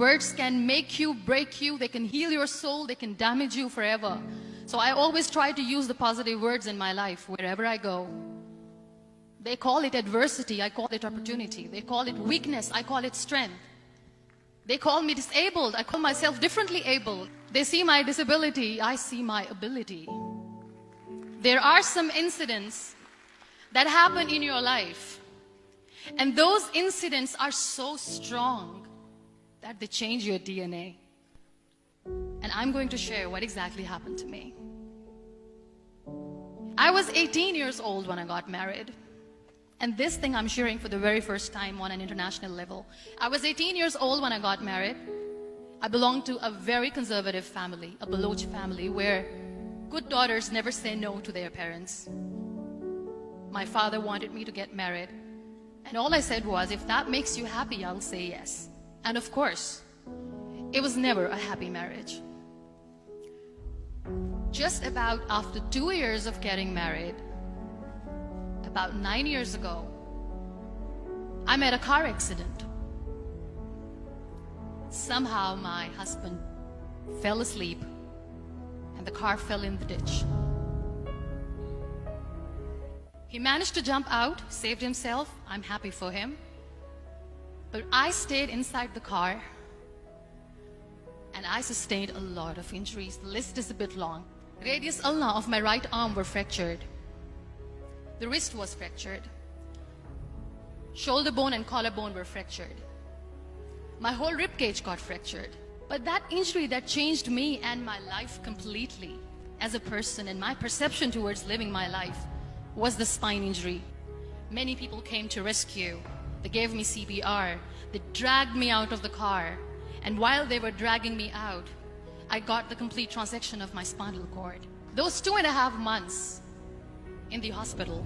words can make you, break you, they can heal your soul, they can damage you forever. So I always try to use the positive words in my life wherever I go. They call it adversity, I call it opportunity. They call it weakness, I call it strength. They call me disabled, I call myself differently abled. They see my disability, I see my ability. There are some incidents that happen in your life, and those incidents are so strong that they change your DNA. And I'm going to share what exactly happened to me. I was 18 years old when I got married. And this thing I'm sharing for the very first time on an international level. I was 18 years old when I got married. I belonged to a very conservative family, a Baloch family, where good daughters never say no to their parents. My father wanted me to get married. And all I said was, if that makes you happy, I'll say yes. And of course, it was never a happy marriage. Just about after 2 years of getting married, about 9 years ago, I met a car accident. Somehow my husband fell asleep and the car fell in the ditch. He managed to jump out, saved himself. I'm happy for him. But I stayed inside the car and I sustained a lot of injuries. The list is a bit long. Radius ulna of my right arm were fractured. The wrist was fractured. Shoulder bone and collarbone were fractured. My whole rib cage got fractured. But that injury that changed me and my life completely as a person and my perception towards living my life was the spine injury. Many people came to rescue. They gave me CPR. They dragged me out of the car. And while they were dragging me out, I got the complete transection of my spinal cord. Those 2.5 months in the hospital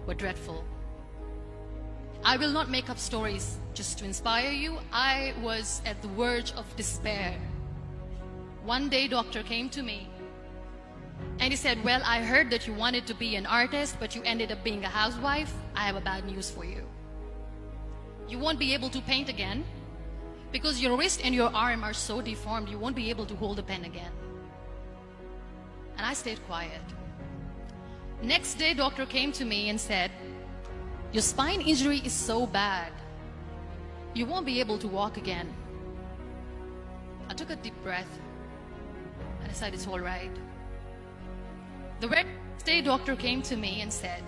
were dreadful. I will not make up stories just to inspire you. I was at the verge of despair. One day, doctor came to me and he said, well, I heard that you wanted to be an artist, but you ended up being a housewife. I have a bad news for you. You won't be able to paint again because your wrist and your arm are so deformed, you won't be able to hold a pen again. And I stayed quiet. Next day, doctor came to me and said, your spine injury is so bad, you won't be able to walk again. I took a deep breath and I said, it's all right. The next day, doctor came to me and said,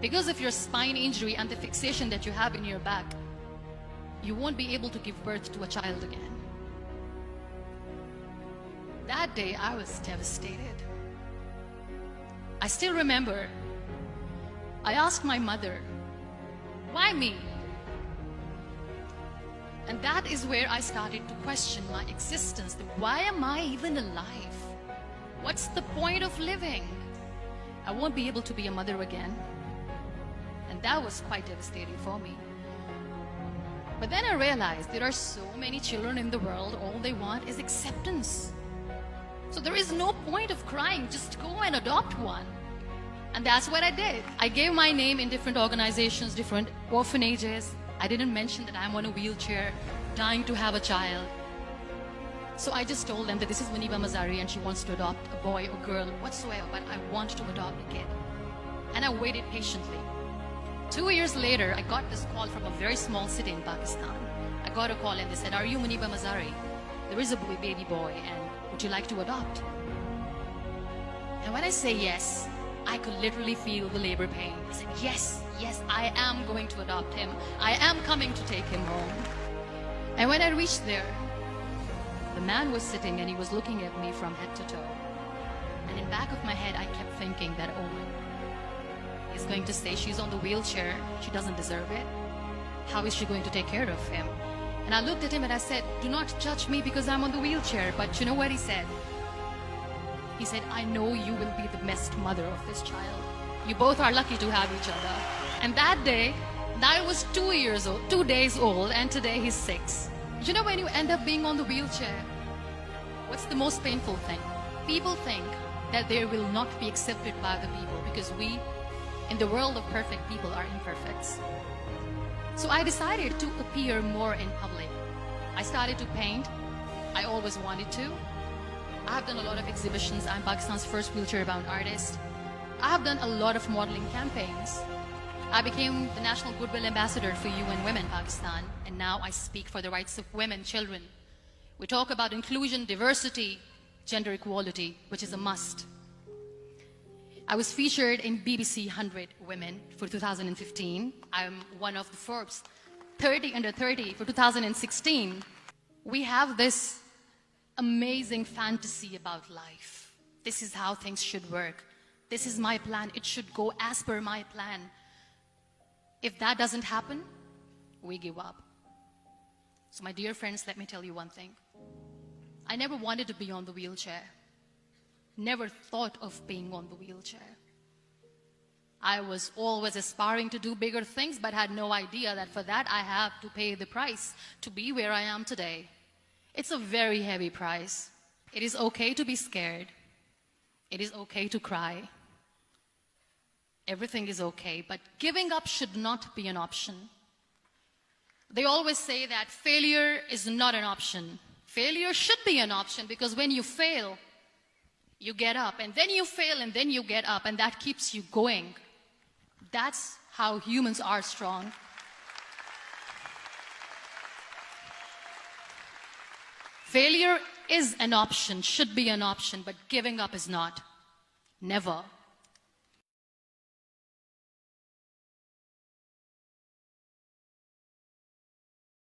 because of your spine injury and the fixation that you have in your back, you won't be able to give birth to a child again. That day, I was devastated. I still remember, I asked my mother, why me? And that is where I started to question my existence. Why am I even alive? What's the point of living? I won't be able to be a mother again. And that was quite devastating for me. But then I realized there are so many children in the world, all they want is acceptance. So there is no point of crying, just go and adopt one. And that's what I did. I gave my name in different organizations, different orphanages. I didn't mention that I'm on a wheelchair, dying to have a child. So I just told them that this is Muniba Mazari and she wants to adopt a boy or girl whatsoever, but I want to adopt a kid. And I waited patiently. 2 years later, I got this call from a very small city in Pakistan. I got a call and they said, are you Muniba Mazari? There is a baby boy and would you like to adopt? And when I say yes, I could literally feel the labor pain. I said, yes, I am going to adopt him. I am coming to take him home. And when I reached there, the man was sitting and he was looking at me from head to toe. And in the back of my head, I kept thinking that, oh, he's going to say she's on the wheelchair. She doesn't deserve it. How is she going to take care of him? And I looked at him and I said, do not judge me because I'm on the wheelchair. But you know what he said? He said, I know you will be the best mother of this child. You both are lucky to have each other. And that day, I was 2 years old, 2 days old, and today he's 6. You know, when you end up being on the wheelchair, what's the most painful thing? People think that they will not be accepted by the people because we, in the world of perfect people, are imperfects. So I decided to appear more in public. I started to paint. I always wanted to. I have done a lot of exhibitions. I'm Pakistan's first wheelchair-bound artist. I have done a lot of modeling campaigns. I became the National Goodwill Ambassador for UN Women Pakistan, and now I speak for the rights of women, children. We talk about inclusion, diversity, gender equality, which is a must. I was featured in BBC 100 Women for 2015. I'm one of the Forbes 30 under 30 for 2016. We have this amazing fantasy about life. This is how things should work. This is my plan. It should go as per my plan. If that doesn't happen, we give up. So my dear friends, let me tell you one thing. I never wanted to be on the wheelchair. Never thought of being on the wheelchair. I was always aspiring to do bigger things, but had no idea that for that I have to pay the price to be where I am today. It's a very heavy price. It is okay to be scared. It is okay to cry. Everything is okay, but giving up should not be an option. They always say that failure is not an option. Failure should be an option, because when you fail, you get up, and then you fail, and then you get up, and that keeps you going. That's how humans are strong. Failure is an option, should be an option, but giving up is not. Never.